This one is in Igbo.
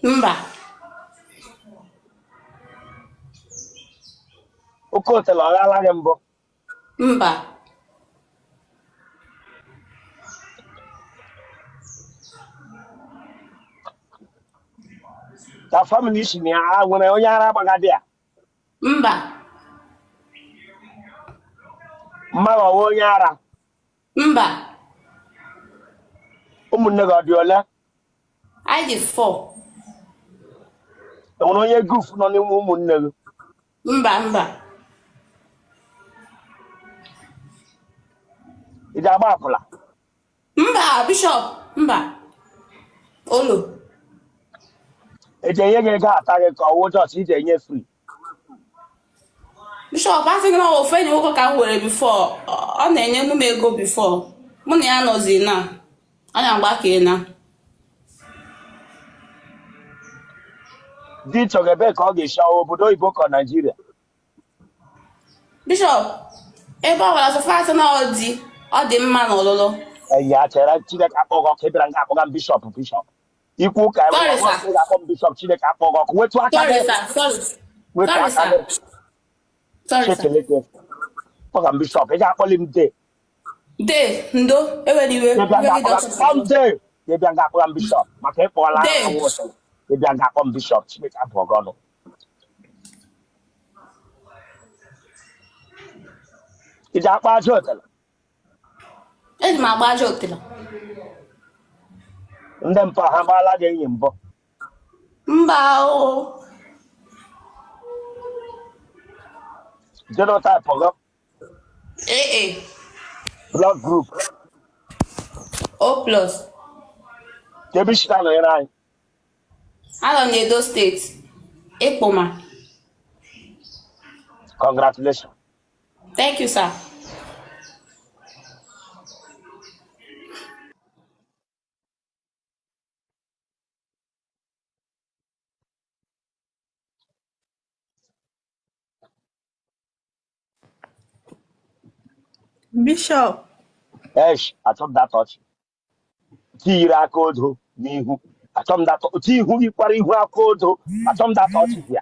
Mba. Okote la ọghala gị mbụ. Mba. Ta family si na ya nwere onye ara agbagadị a. Mba. Mmadụ ọwa onye ara. Mba. Ụmụnne gị ọ dị ole? I dị 4. Enwere onye goof nọ n'ime ụmụnne gị? Mba, mba. Ị ga-agba akwụla? Mba, Bishop. Mba. Olo. Eji enye gị ego ata gị ka ọwụ jọs iji enye free. Bishop, a sị gị na ofe enyi nwoke ka m were before. Ọ na-enye m ego before. Mụ na ya nọzi na. Anyị agbakee na. Di chọrọ ebe ka ọ ga-esi ọwụ obodo oyibo ka Naijiria. Bishop, ebe ọ gwara sọfasị na ọ dị mma n'ọlụlụ. Ya chere Chineke akpọgọ ka ị bịara nga akpọga m bishọp bishọp. Ikwu ka Sorry, sir. ga-akpọ m bishọp Chineke akpọgọ ka wetu aka Sorry, gị. sir. Sorry. Wetu Sorry, aka gị. sir. Sorry, sir. Chineke kpọga m bishọp ị ga-akpọli m de. De, ndo, ewere iwe. Ị bịa nga akpọga m bishọp maka ịkpọla ọnwụ ọsọ. Ị bịa nga akpọ m bishọp Chineke abụọgọ ọnụ. Ị ji akpa aja otele. Eji m agba aja otele. Ndị mpa ha gbaala gị enyi mbụ. Mba o. Genotype ọgọ. AA. Blood group. O plus. Ebe isi ka nọnyere anyị. Anọ n'Edo steeti. Ekpoma. Congratulations. Thank you, sir. Bishop. Esh, achọ m data ọchị. Tiyiri aka odo n'ihu. Achọ m data otu ihu gị kwara ihu aka odo. Achọ m data ọchị bịa.